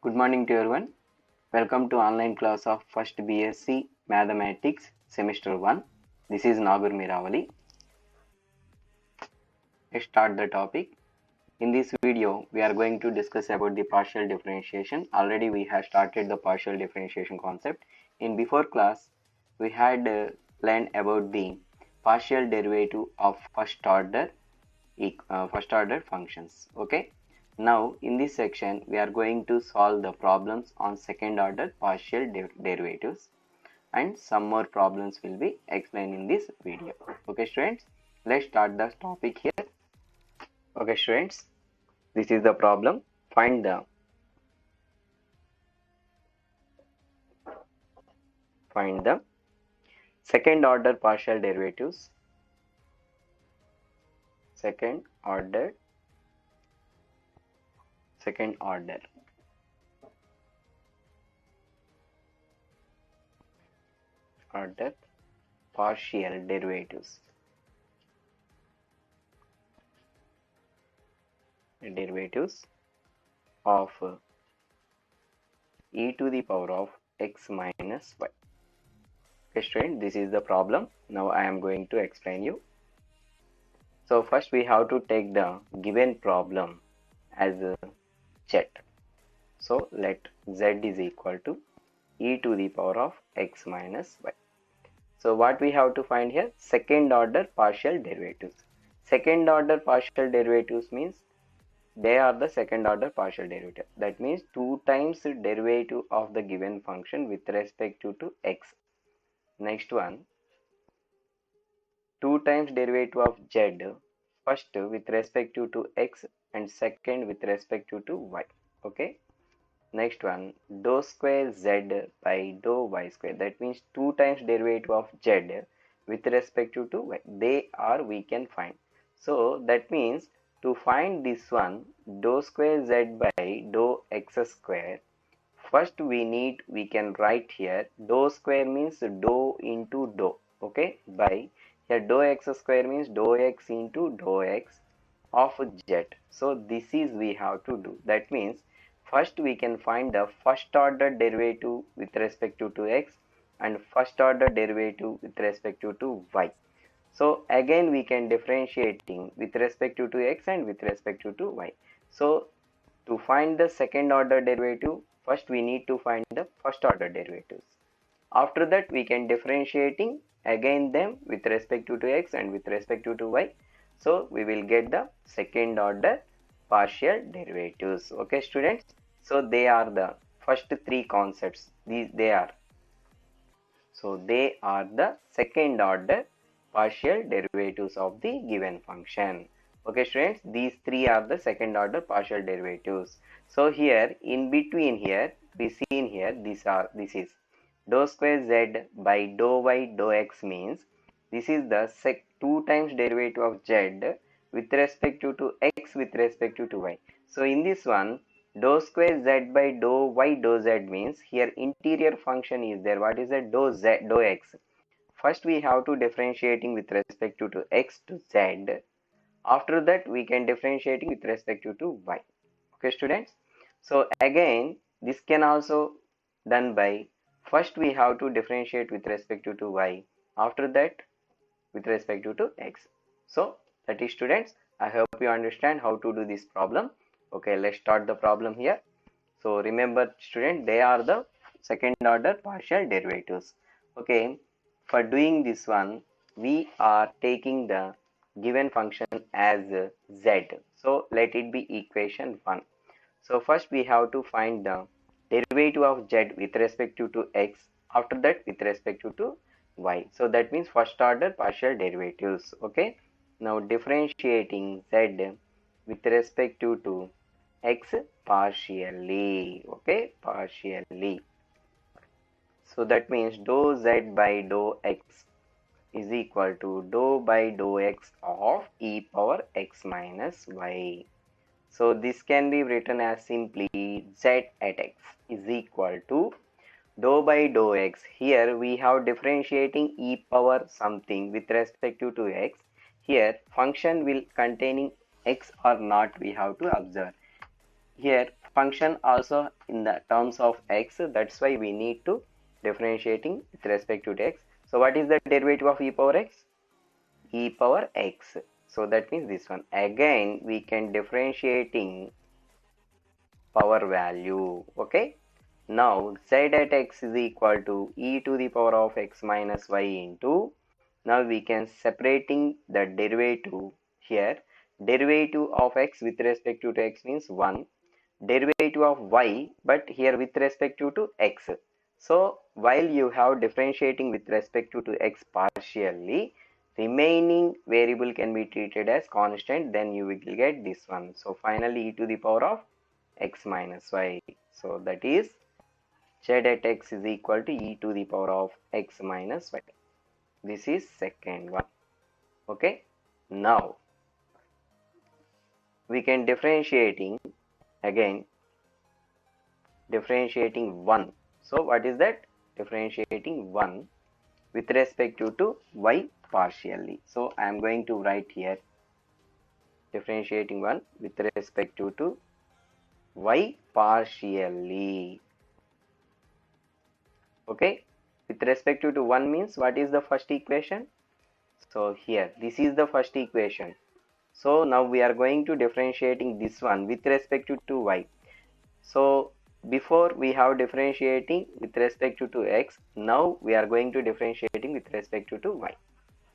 Good morning to everyone. Welcome to online class of first BSc Mathematics semester 1. This is Nagur Miravali. Let's start the topic. In this video, we are going to discuss about the partial differentiation. Already we have started the partial differentiation concept. In before class, we had learned about the partial derivative of first order functions. Okay. Now in this section we are going to solve the problems on second order partial derivatives, and some more problems will be explained in this video. Okay students, let's start the topic here. Okay students, this is the problem. Find the second order partial derivatives, second order partial derivatives of e to the power of x minus y. Okay student, this is the problem. Now I am going to explain you. So first we have to take the given problem as a z. So let z is equal to e to the power of x minus y. So what we have to find here? Second order partial derivatives. Second order partial derivatives means they are the second order partial derivative. That means 2 times derivative of the given function with respect to x. Next one, 2 times derivative of z, first with respect to x and second with respect to y. Okay. Next one, dou square z by dou y square. That means 2 times derivative of z with respect to y. They are we can find. So that means to find this one, dou square z by dou x square, first we can write here dou square means dou into dou. Okay, by here dou x square means dou x into dou x of z. So this is we have to do. That means first we can find the first order derivative with respect to x and first order derivative with respect to y. So again we can differentiating with respect to x and with respect to y. So to find the second order derivative, first we need to find the first order derivatives. After that we can differentiating again them with respect to x and with respect to y. So we will get the second order partial derivatives. Okay students, so they are the first three concepts. They are the second order partial derivatives of the given function. Okay students, these three are the second order partial derivatives. So here in between here we see in here this is dou square z by dou y dou x means this is the 2 times derivative of z with respect to x with respect to y. So in this one, dou square z by dou y dou z means here interior function is there. What is that? Dou x. First we have to differentiating with respect to x to z. After that we can differentiating with respect to y. Okay students. So again this can also done by first we have to differentiate with respect to y. After that with respect to x. So that is students, I hope you understand how to do this problem. Okay, let's start the problem here. So remember student, they are the second order partial derivatives. Okay, for doing this one we are taking the given function as z. So let it be equation 1. So first we have to find the derivative of z with respect to x, after that with respect to y. So that means first order partial derivatives. Okay, now differentiating z with respect to x partially. Okay, partially. So that means dou z by dou x is equal to dou by dou x of e power x minus y. So this can be written as simply z at x is equal to dou by dou x. Here we have differentiating e power something with respect to x. Here function will containing x or not we have to observe. Here function also in the terms of x, that's why we need to differentiating with respect to x. So what is the derivative of e power x? E power x. So that means this one. Again we can differentiating power value. Okay, now z at x is equal to e to the power of x minus y into, now we can separating the derivative here. Derivative of x with respect to x means 1, derivative of y, but here with respect to x. So while you have differentiating with respect to x partially, remaining variable can be treated as constant, then you will get this one. So finally e to the power of x minus y. So that is z at x is equal to e to the power of x minus y. This is second one. Okay, now we can differentiating again, differentiating 1. So what is that? Differentiating 1 with respect to y partially. So I am going to write here differentiating 1 with respect to y partially. Okay, with respect to 1 means what is the first equation? So here this is the first equation. So now we are going to differentiating this one with respect to y. So before we have differentiating with respect to x, now we are going to differentiating with respect to y.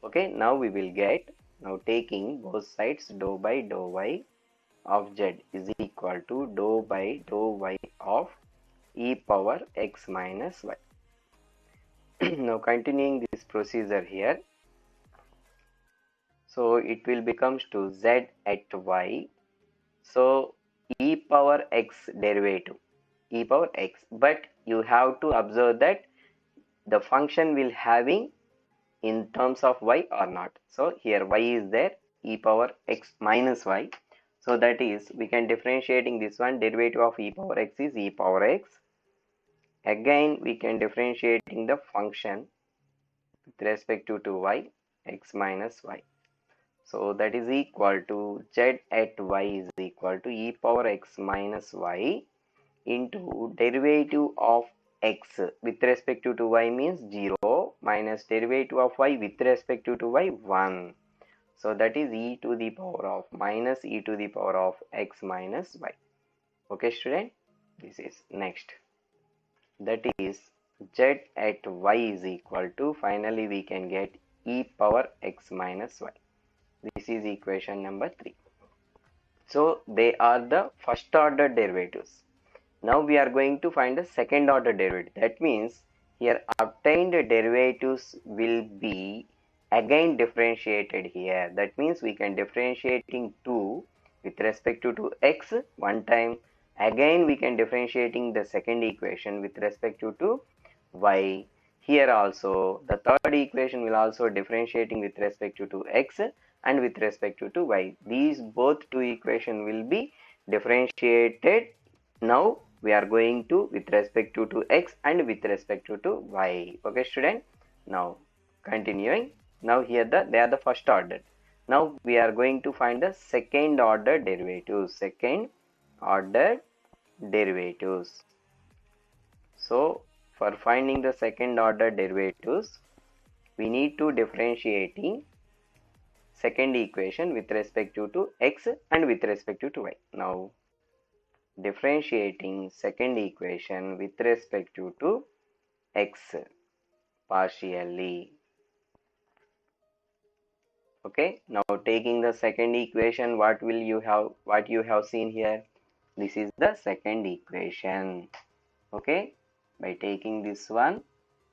Okay, now we will get, now taking both sides, dou by dou y of z is equal to dou by dou y of e power x minus y. Now continuing this procedure here, so it will becomes to z at y. So e power x derivative, e power x, but you have to observe that the function will having in terms of y or not. So here y is there, e power x minus y. So that is, we can differentiating this one, derivative of e power x is e power x. Again we can differentiating the function with respect to y, x minus y. So that is equal to z at y is equal to e power x minus y into derivative of x with respect to y means 0 minus derivative of y with respect to y 1. So that is e to the power of minus e to the power of x minus y. Okay student, this is next. That is z at y is equal to, finally we can get e power x minus y. This is equation number 3. So they are the first order derivatives. Now we are going to find the second order derivative. That means here obtained derivatives will be again differentiated here. That means we can differentiating 2 with respect to x one time. Again we can differentiating the second equation with respect to y. Here also the third equation will also differentiating with respect to x and with respect to y. These both two equation will be differentiated. Now we are going to with respect to x and with respect to y. Okay student, now continuing, now here they are the first order. Now we are going to find the second order derivatives, second order derivatives. So for finding the second order derivatives, we need to differentiating second equation with respect to x and with respect to y. Now differentiating second equation with respect to x partially. Okay, now taking the second equation, what will you have, what you have seen here, this is the second equation. Okay, by taking this one,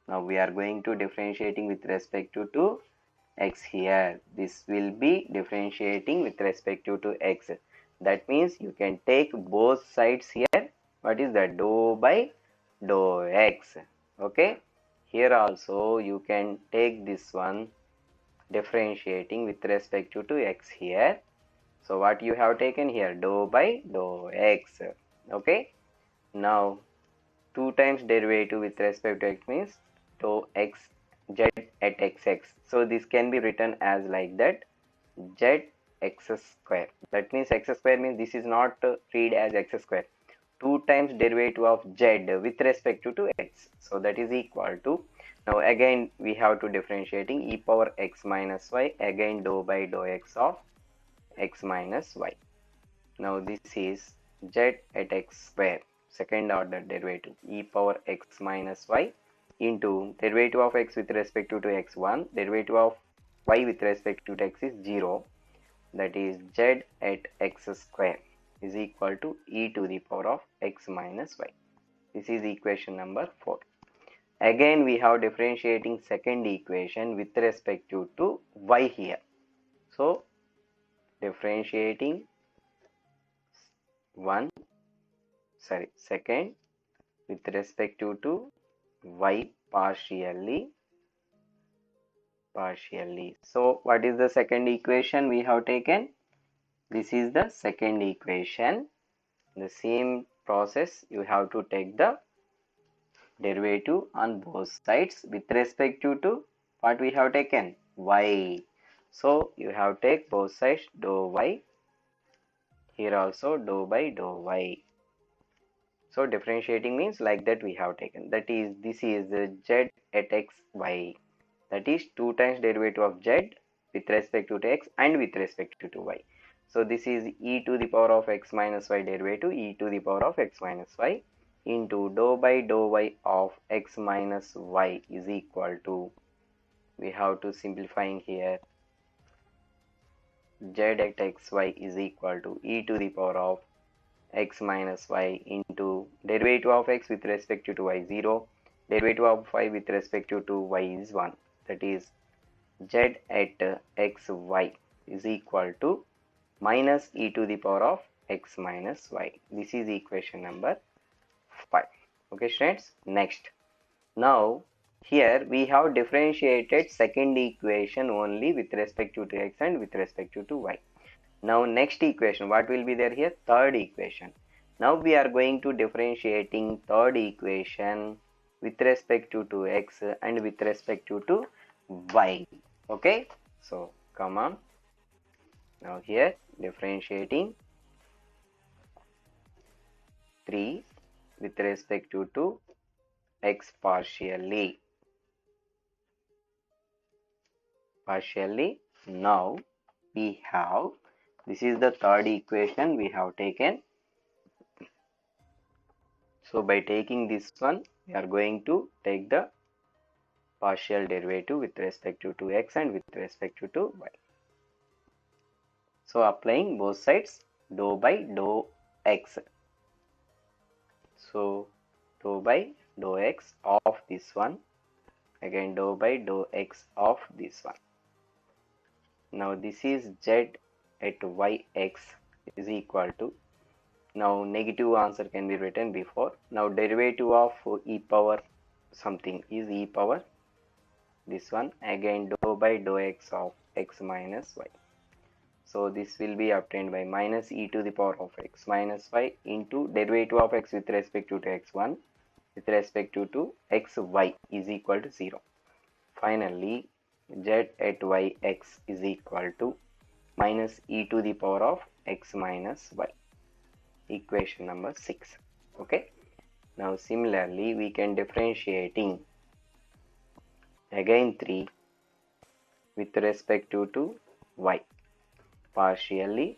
now we are going to differentiating with respect to x here. This will be differentiating with respect to x. That means you can take both sides here. What is that? Dou by dou x. Okay, here also you can take this one differentiating with respect to x here. So what you have taken here? Dou by dou x. Okay, now 2 times derivative with respect to x means dou x z at xx. So this can be written as like that, z x square. That means x square means this is not read as x square. 2 times derivative of z with respect to x. So that is equal to, now again we have to differentiating e power x minus y, again dou by dou x of x minus y. Now this is z at x square, second order derivative, e power x minus y into derivative of x with respect to x1, derivative of y with respect to x is 0, that is z at x square is equal to e to the power of x minus y. This is equation number 4. Again we have differentiating second equation with respect to y here. So differentiating second with respect to y partially. So what is the second equation we have taken? This is the second equation. The same process, you have to take the derivative on both sides with respect to what we have taken, y. So you have take both sides dou y, here also dou by dou y. So differentiating means like that we have taken, that is this is z at x y, that is 2 times derivative of z with respect to x and with respect to y. So this is e to the power of x minus y derivative, e to the power of x minus y into dou by dou y of x minus y is equal to, we have to simplifying here, z at xy is equal to e to the power of x minus y into derivative of x with respect to y 0, derivative of y with respect to y is 1, that is z at xy is equal to minus e to the power of x minus y. This is equation number 5. Okay students, next, now here we have differentiated second equation only with respect to x and with respect to y. Now next equation, what will be there here? Third equation. Now we are going to differentiating third equation with respect to x and with respect to y. Okay, so come on. Now here differentiating 3 with respect to x partially. Now we have, this is the third equation we have taken. So by taking this one, we are going to take the partial derivative with respect to x and with respect to y. So applying both sides dou by dou x. So dou by dou x of this one, again dou by dou x of this one. Now this is z at yx is equal to, now negative answer can be written before. Now derivative of e power something is e power this one, again dou by dou x of x minus y. So this will be obtained by minus e to the power of x minus y into derivative of x with respect to x1 with respect to xy is equal to 0. Finally z at yx is equal to minus e to the power of x minus y. Equation number 6. Okay, now similarly we can differentiating again 3 with respect to y partially.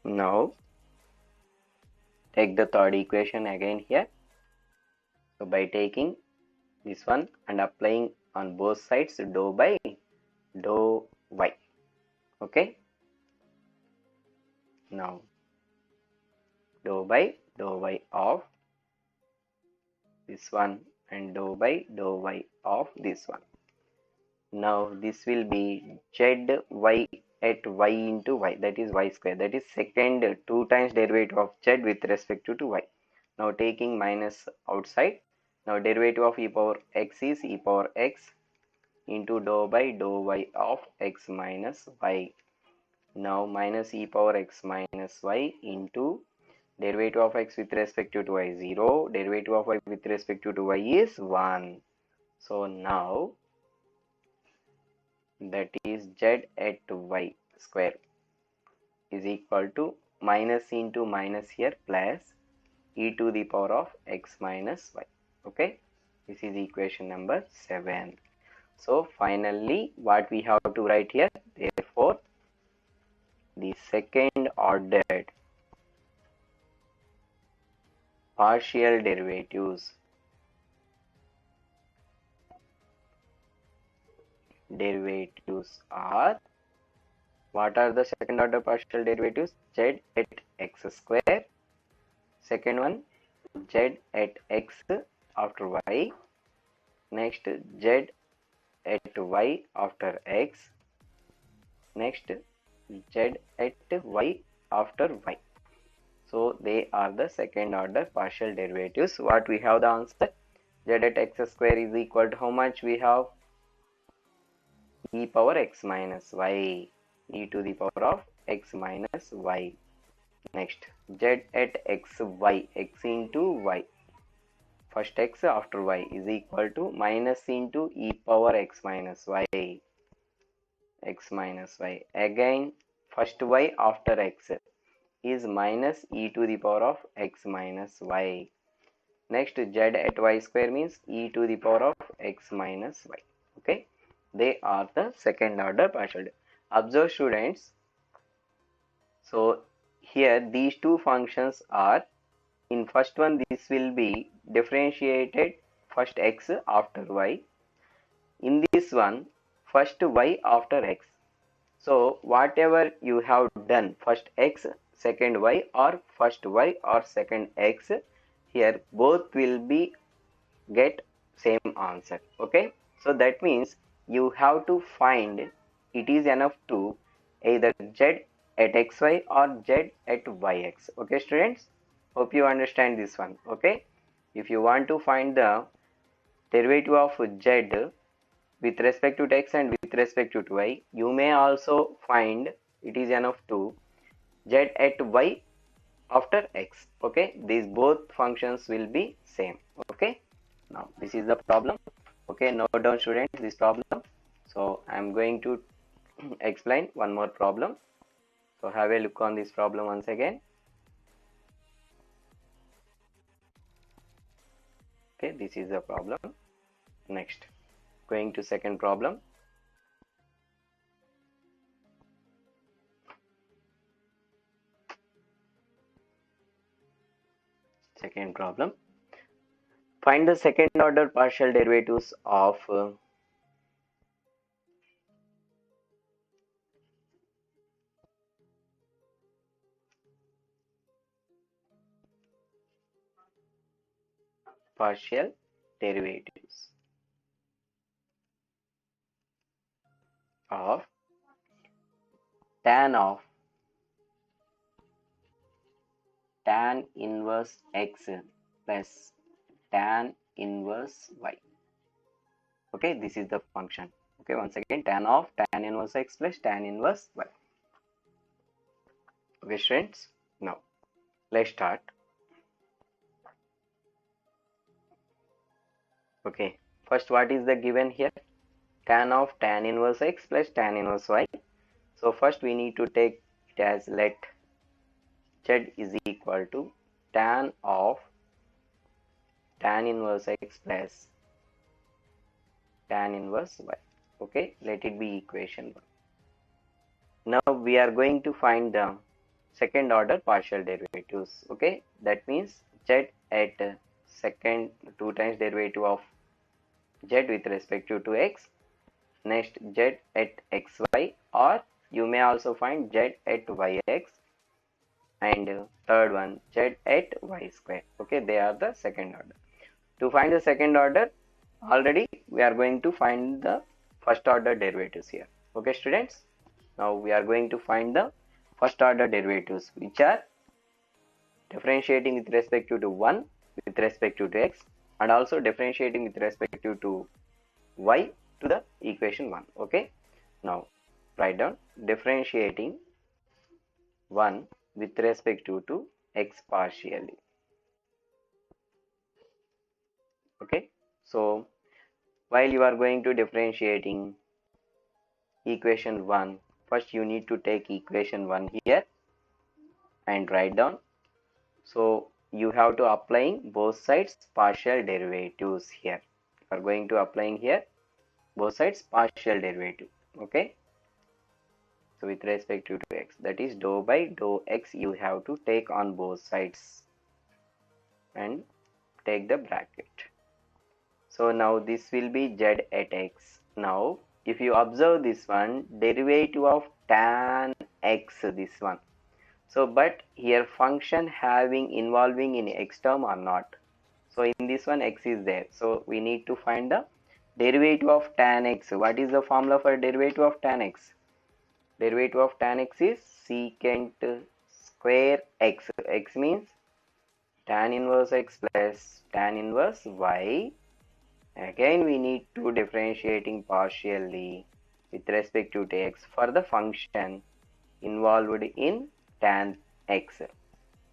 Now take the third equation again here. So by taking this one and applying on both sides dou by dou y. Okay, now dou by dou y of this one and dou by dou y of this one. Now this will be z y at y into y, that is y square, that is second 2 times derivative of z with respect to y. Now taking minus outside, now derivative of e power x is e power x into dou by dou y of x minus y. Now minus e power x minus y into derivative of x with respect to y 0, derivative of y with respect to y is 1. So now that is z at y square is equal to minus into minus here plus e to the power of x minus y. Okay, this is equation number 7. So finally what we have to write here, therefore the second ordered partial derivatives are, what are the second order partial derivatives? Z at x square, second one z at x after y, next z at y after x, next z at y after y. So they are the second order partial derivatives. What we have the answer, z at x square is equal to how much we have, e power x minus y, e to the power of x minus y. Next z at x y, x into y, first x after y is equal to minus into e power x minus y, x minus y, again first y after x is minus e to the power of x minus y. Next z at y square means e to the power of x minus y. Okay, they are the second order partial. Observe students, so here these two functions are, in first one this will be differentiated first x after y, in this one first y after x. So whatever you have done, first x second y or first y or second x, here both will be get same answer. Okay, so that means you have to find, it is enough to either z at xy or z at yx. Okay students, hope you understand this one. Okay, if you want to find the derivative of z with respect to x and with respect to y, you may also find it is enough to z at y after x. Okay, these both functions will be same. Okay, now this is the problem. Okay, note down students this problem. So I am going to explain one more problem. So have a look on this problem once again. Okay, this is the problem. Next, going to second problem. Second problem, find the second order partial derivatives of partial derivatives of tan inverse x plus tan inverse y. Okay, this is the function. Okay, once again, tan inverse x plus tan inverse y. Okay friends, now let's start. Okay, first what is the given here, tan inverse x plus tan inverse y. So first we need to take it as, let z is equal to tan inverse x plus tan inverse y. Okay, let it be equation 1. Now we are going to find the second order partial derivatives. Okay, that means z at second 2 times derivative of z with respect to x, next z at xy, or you may also find z at yx, and third one z at y square. Okay, they are the second order. To find the second order, already we are going to find the first order derivatives here. Okay students, now we are going to find the first order derivatives, which are differentiating with respect to 1 with respect to x, and also differentiating with respect to y to the equation 1. Okay, now write down differentiating 1 with respect to x partially. Okay, so while you are going to differentiating equation 1, first you need to take equation 1 here, and write down. So you have to applying both sides partial derivatives here. You are going to applying here both sides partial derivative. Okay. So with respect to x, that is dou by dou x, you have to take on both sides and take the bracket. So now this will be z at x. Now if you observe this one, derivative of tan x, this one. So but here function having involving in x term or not. So in this one x is there. So we need to find the derivative of tan x. What is the formula for derivative of tan x? Derivative of tan x is secant square x. X means tan inverse x plus tan inverse y. Again we need to differentiating partially with respect to x for the function involved in tan x,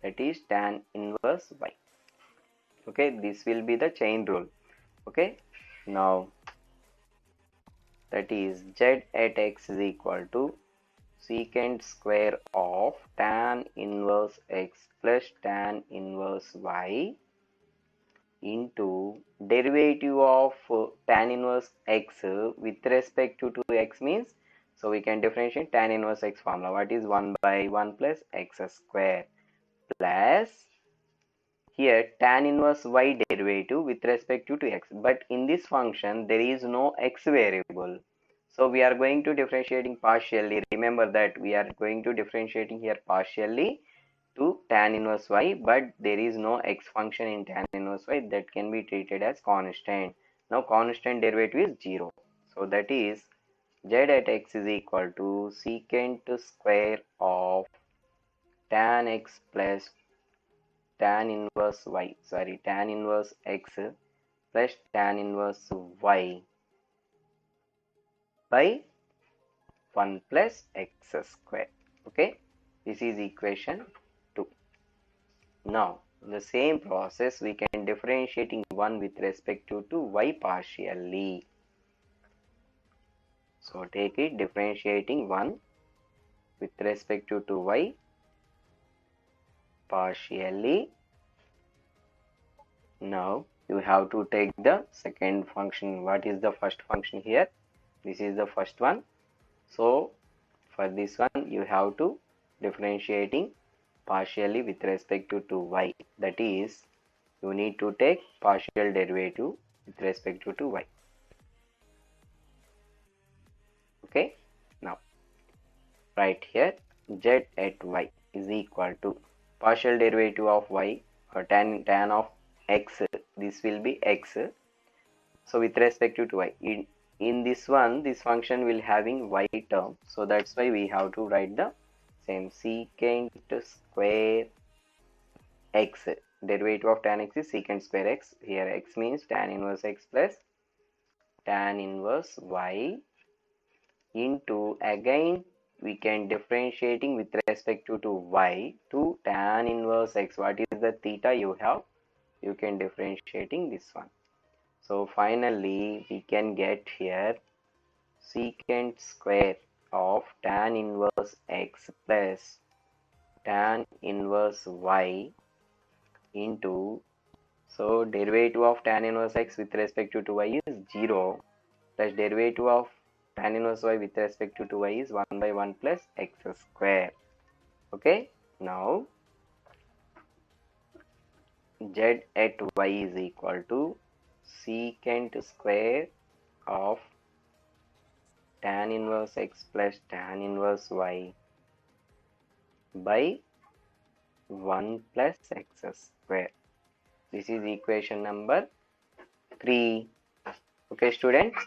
that is tan inverse y. Okay, this will be the chain rule. Okay, now that is z at x is equal to secant square of tan inverse x plus tan inverse y into derivative of tan inverse x with respect to x means, so we can differentiate tan inverse x formula. What is 1 by 1 plus x square plus here tan inverse y derivative with respect to x. But in this function there is no x variable. So we are going to differentiating partially. Remember that we are going to differentiating here partially to tan inverse y, but there is no x function in tan inverse y, that can be treated as constant. Now constant derivative is 0. So that is z at x is equal to secant square of tan x plus tan inverse y, tan inverse x plus tan inverse y by 1 plus x square. Okay, this is equation 2. Now in the same process we can differentiating 1 with respect to y partially. So take it differentiating 1 with respect to y partially. Now you have to take the second function. What is the first function here? This is the first one. So for this one you have to differentiating partially with respect to y, that is you need to take partial derivative with respect to y. Okay, now right here z at y is equal to partial derivative of y or tan of x, this will be x. So with respect to y, in this one this function will having y term, so that's why we have to write the same secant square x. Derivative of tan x is secant square x. Here x means tan inverse x plus tan inverse y into, again we can differentiating with respect to y to tan inverse x. What is the theta you have? You can differentiating this one. So finally we can get here secant square of tan inverse x plus tan inverse y into, so derivative of tan inverse x with respect to y is 0 plus derivative of tan inverse y with respect to y is 1 by 1 plus x square. Okay, now z at y is equal to secant square of tan inverse x plus tan inverse y by 1 plus x square. This is equation number 3. Okay students,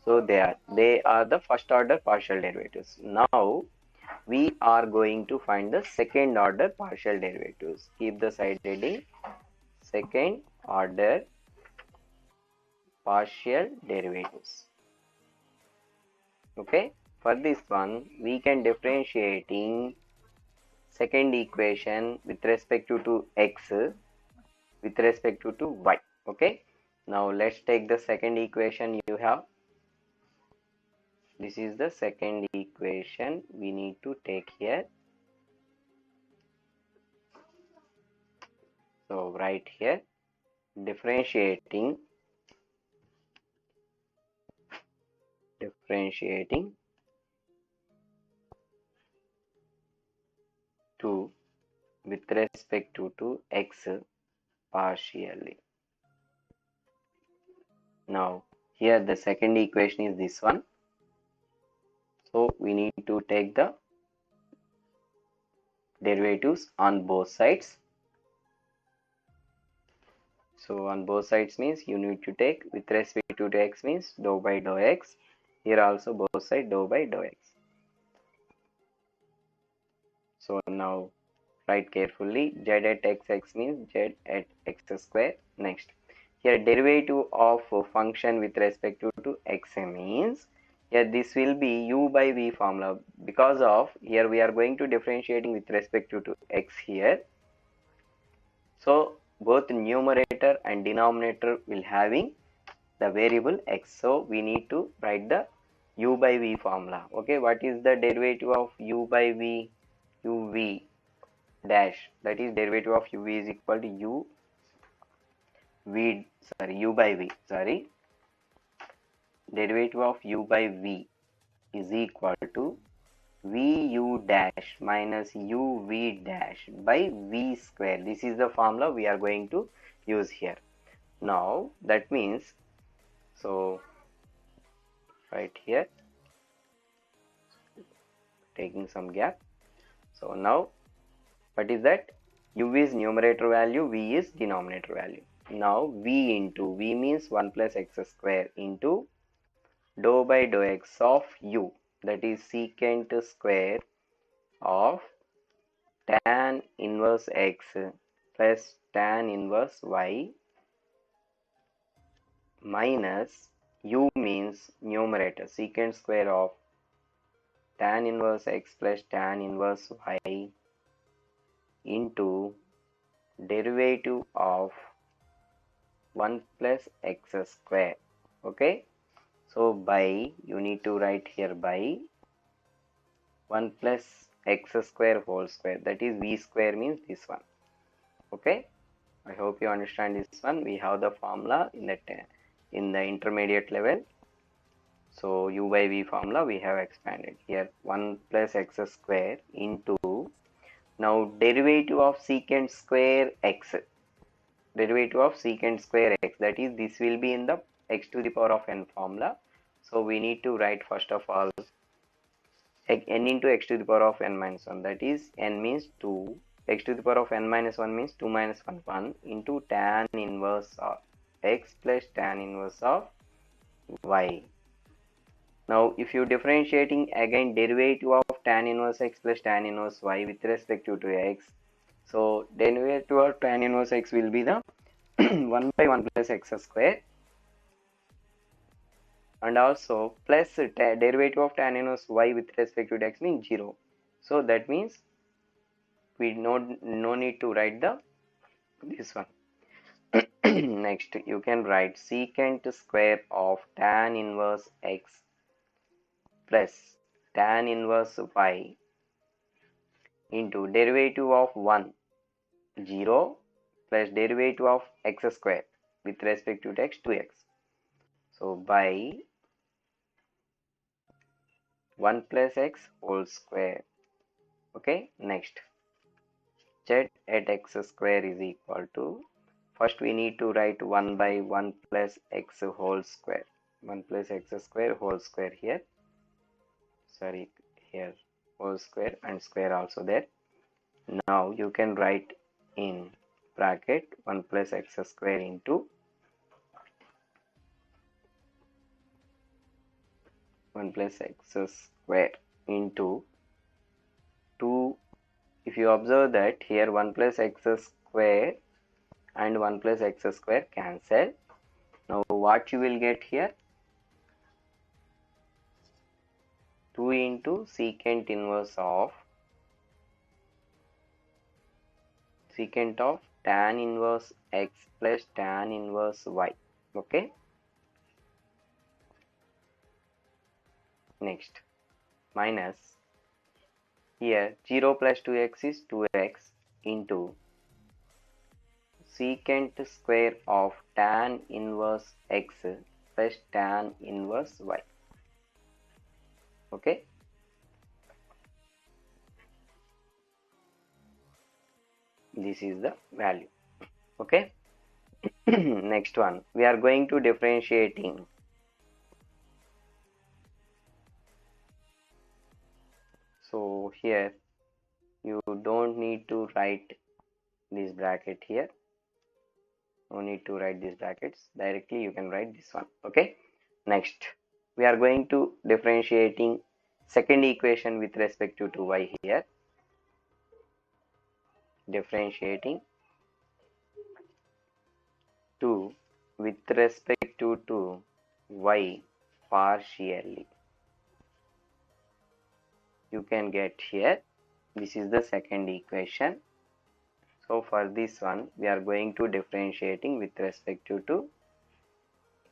so they are the first order partial derivatives. Now we are going to find the second order partial derivatives. Keep the side heading second order partial derivatives. Okay, for this one we can differentiating second equation with respect to x with respect to y. Okay, now let's take the second equation you have. This is the second equation we need to take here. So write here differentiating 2 with respect to x partially. Now here the second equation is this one. So we need to take the derivatives on both sides. So on both sides means you need to take with respect to x means dou by dou x. Here also both sides dou by dou x. So now write carefully z at x means z at x square. Next here derivative of function with respect to x means here this will be u by v formula, because of here we are going to differentiating with respect to x here. So both numerator and denominator will having the variable x. So we need to write the u by v formula. Okay, what is the derivative of u by v? uv dash, that is derivative of uv is equal to u by v, derivative of u by v is equal to vu dash minus uv dash by v square. This is the formula we are going to use here. Now that means, so right here taking some gap. So now what is that? U is numerator value, v is denominator value. Now v into v means 1 plus x square into dou by dou x of u, that is secant square of tan inverse x plus tan inverse y minus u means numerator secant square of tan inverse x plus tan inverse y into derivative of 1 plus x square. Okay, so by, you need to write here by 1 plus x square whole square, that is v square means this one. Okay, I hope you understand this one. We have the formula in the intermediate level. So u by v formula we have expanded here, 1 plus x square into, now derivative of secant square x, derivative of secant square x, that is this will be in the x to the power of n formula. So we need to write first of all n into x to the power of n minus 1, that is n means 2, x to the power of n minus 1 means 2 minus 1 1 into tan inverse of x plus tan inverse of y. Now if you differentiating again derivative of tan inverse x plus tan inverse y with respect to x, so derivative of tan inverse x will be the 1 by 1 plus x square, and also plus derivative of tan inverse y with respect to x means 0. So that means we no need to write this one. Next you can write secant square of tan inverse x plus tan inverse y into derivative of 1 0 plus derivative of x square with respect to x 2x. So by 1 plus x whole square. Okay, next z at x square is equal to, first we need to write 1 by 1 plus x whole square, 1 plus x square whole square here, here whole square and square also there. Now you can write in bracket 1 plus x square into 1 plus x square into 2. If you observe that here 1 plus x square and 1 plus x square cancel. Now what you will get here? 2 into secant inverse of tan inverse x plus tan inverse y. Okay, next minus here 0 plus 2x is 2x into secant square of tan inverse x plus tan inverse y. Okay, this is the value. Okay. Next one, we are going to differentiating. So here you don't need to write this bracket here. No need to write these brackets. Directly you can write this one. Okay. Next, we are going to differentiating second equation with respect to y here. Differentiating 2 with respect to y partially. You can get here. This is the second equation. So for this one, we are going to differentiating with respect to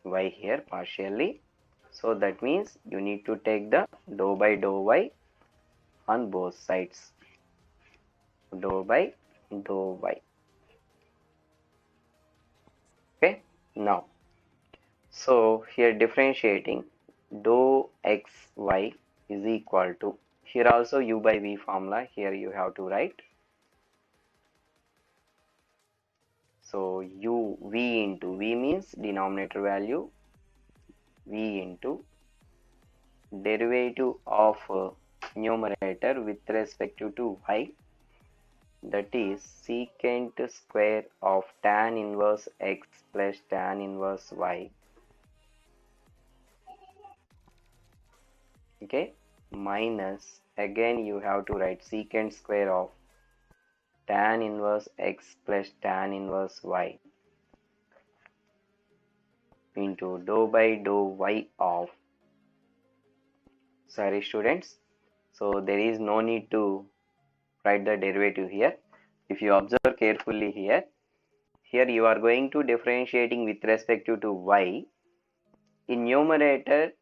y here partially. So that means you need to take the dou by dou y on both sides. Dou by dou y. Okay. Now, so here differentiating dou xy is equal to, here also u by v formula, here you have to write. So u v into v means denominator value, v into derivative of numerator with respect to y, that is secant square of tan inverse x plus tan inverse y. Okay, minus, again you have to write secant square of tan inverse x plus tan inverse y into dou by dou y of, sorry students, so there is no need to write the derivative here. If you observe carefully here you are going to differentiating with respect to y in numerator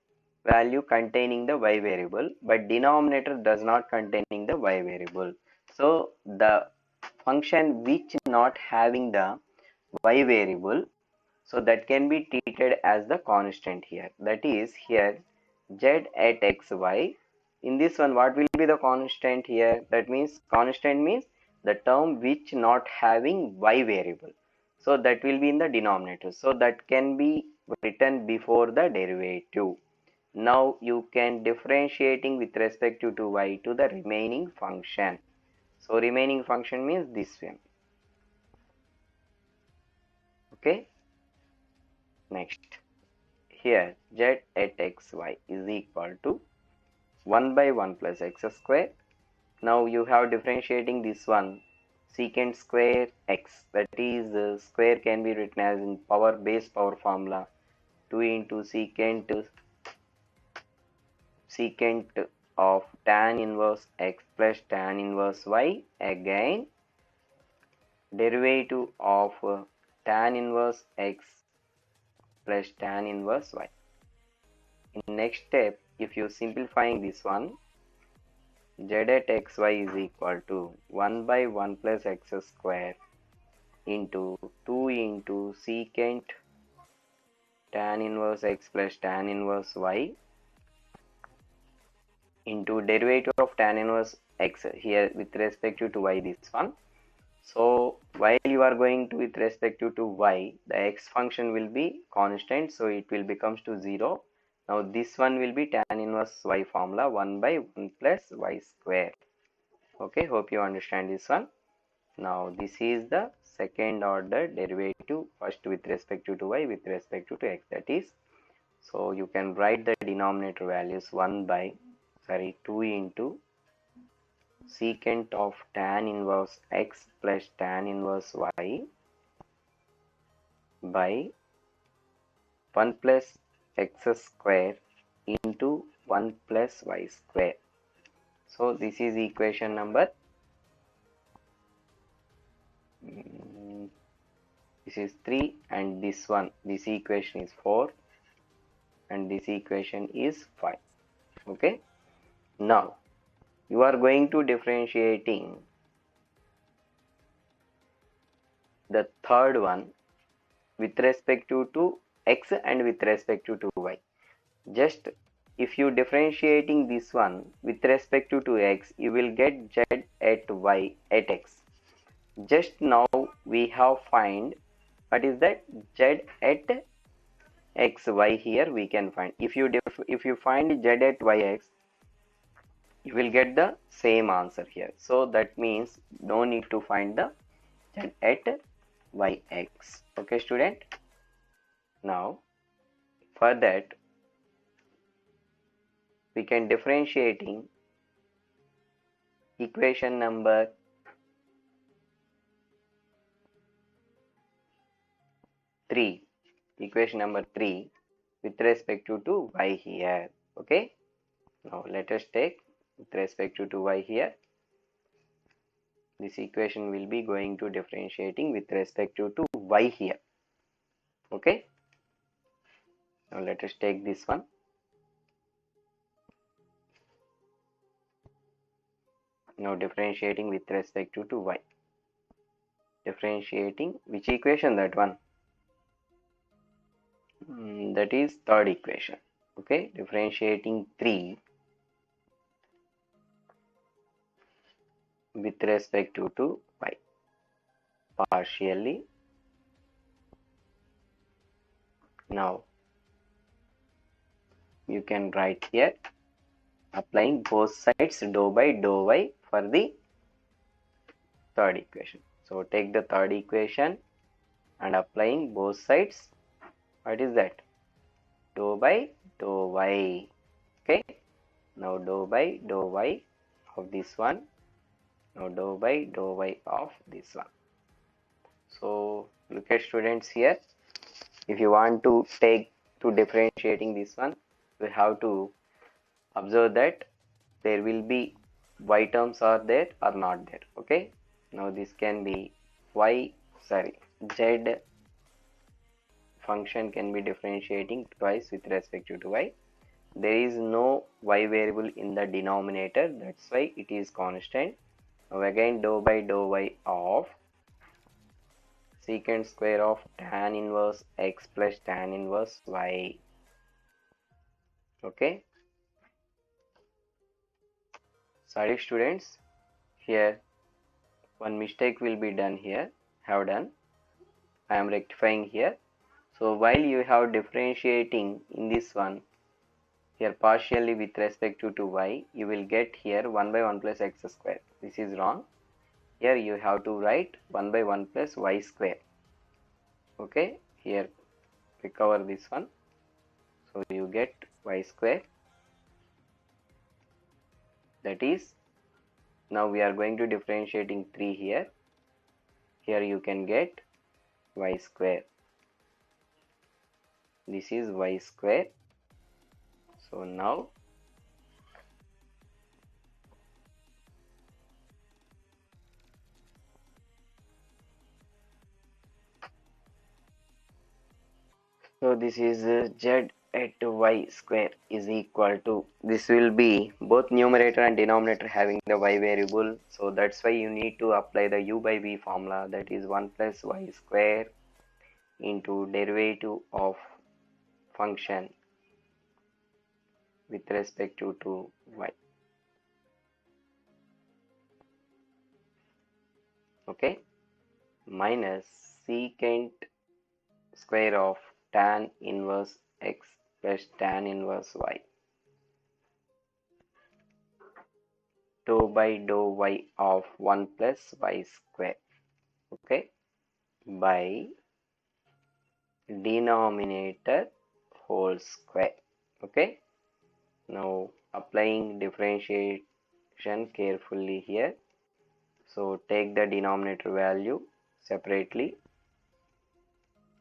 value containing the y variable, but denominator does not containing the y variable. So the function which not having the y variable, so that can be treated as the constant here. That is here z at xy. In this one, what will be the constant here? That means constant means the term which not having y variable. So that will be in the denominator. So that can be written before the derivative. Now you can differentiating with respect to y to the remaining function. So remaining function means this one. Okay. Next, here z at xy is equal to 1 by 1 plus x square. Now you have differentiating this one, secant square x, that is square can be written as in power base power formula 2 into secant of tan inverse x plus tan inverse y, again derivative of tan inverse x plus tan inverse y. In next step, if you simplifying this one, z at xy is equal to 1 by 1 plus x square into 2 into secant tan inverse x plus tan inverse y into derivative of tan inverse x here with respect to y, this one. So while you are going to with respect to y, the x function will be constant, so it will becomes to 0. Now this one will be tan inverse y formula 1 by 1 plus y square. Okay, hope you understand this one. Now this is the second order derivative, first with respect to y with respect to x, that is, so you can write the denominator values 2 into secant of tan inverse x plus tan inverse y by 1 plus x square into 1 plus y square. So this is equation number, this is 3, and this one, this equation is 4, and this equation is 5. Okay, now you are going to differentiating the third one with respect to x and with respect to y. Just if you differentiating this one with respect to x, you will get z at y at x. Just now we have find what is that z at x y. Here we can find if you find z at y x, you will get the same answer here. So that means no need to find the z at y x. Okay student, now for that we can differentiating equation number 3, equation number 3 with respect to y here. Okay, now let us take with respect to y here. This equation will be going to differentiating with respect to y here. Okay, now let us take this one. Now differentiating with respect to y. Differentiating which equation? That one. That is third equation. Okay, differentiating 3 with respect to y. Partially. Now you can write here applying both sides dou by dou y for the third equation. So take the third equation and applying both sides. What is that? Dou by dou y. Okay, now dou by dou y of this one. Now dou by dou y of this one. So look at students here. If you want to take to differentiating this one, we have to observe that there will be y terms are there or not there. Okay, now this can be z function can be differentiating twice with respect to y. There is no y variable in the denominator, that's why it is constant. Now again dou by dou y of secant square of tan inverse x plus tan inverse y. Okay, sorry students, here one mistake will be done here. Have done, I am rectifying here. So while you have differentiating in this one here partially with respect to y, you will get here 1 by 1 plus x square. This is wrong. Here you have to write 1 by 1 plus y square. Okay, here recover this one. So you get y square. That is, now we are going to differentiating 3 here. Here you can get y square. This is y square. So now this is z at y square is equal to, this will be both numerator and denominator having the y variable. So that's why you need to apply the u by v formula, that is 1 plus y square into derivative of function with respect to y. Okay, minus secant square of tan inverse x plus tan inverse y, dou by dou y of 1 plus y square. Okay, by denominator whole square. Okay, now applying differentiation carefully here. So take the denominator value separately.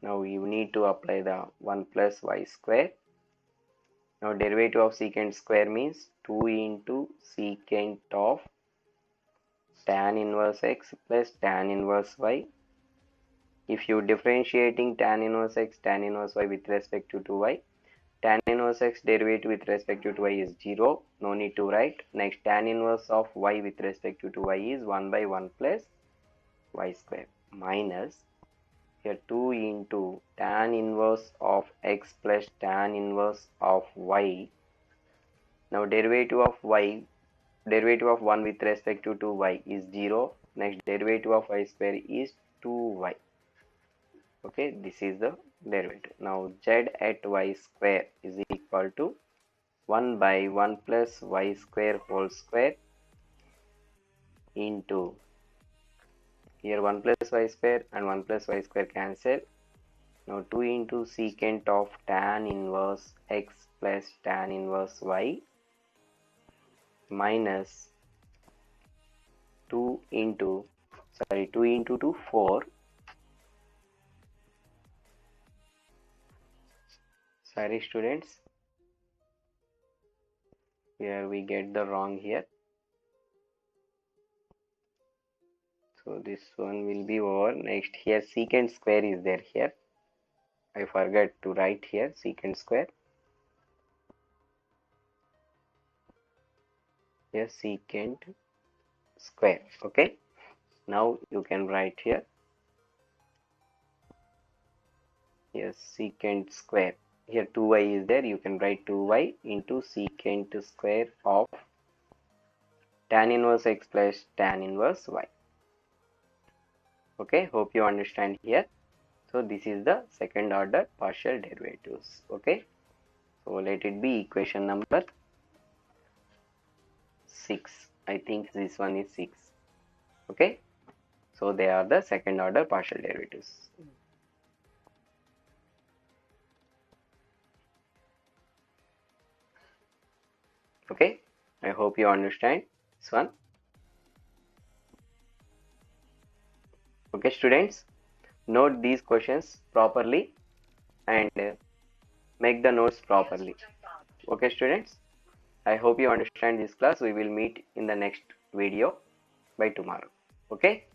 Now you need to apply the 1 plus y square. Now derivative of secant square means 2 into secant of tan inverse x plus tan inverse y. If you differentiating tan inverse x, tan inverse y with respect to y, tan inverse x derivative with respect to y is 0, no need to write. Next, tan inverse of y with respect to y is 1 by 1 plus y square minus here 2 into tan inverse of x plus tan inverse of y. Now derivative of y, derivative of 1 with respect to 2y is 0. Next derivative of y square is 2y. Okay, this is the derivative. Now z at y square is equal to 1 by 1 plus y square whole square into, here 1 plus y square and 1 plus y square cancel. Now 2 into secant of tan inverse x plus tan inverse y minus 2 into 2 4. Sorry students, here we get the wrong here. So this one will be over. Next here secant square is there here. I forgot to write here secant square. Here secant square. Okay. Now you can write here. Yes, secant square. Here 2y is there. You can write 2y into secant square of tan inverse x plus tan inverse y. Okay. Hope you understand here. So this is the second order partial derivatives. Okay. So let it be equation number 6. I think this one is 6. Okay. So they are the second order partial derivatives. Okay. I hope you understand this one. Okay students, note these questions properly and make the notes properly. Okay students, I hope you understand this class. We will meet in the next video by tomorrow. Okay.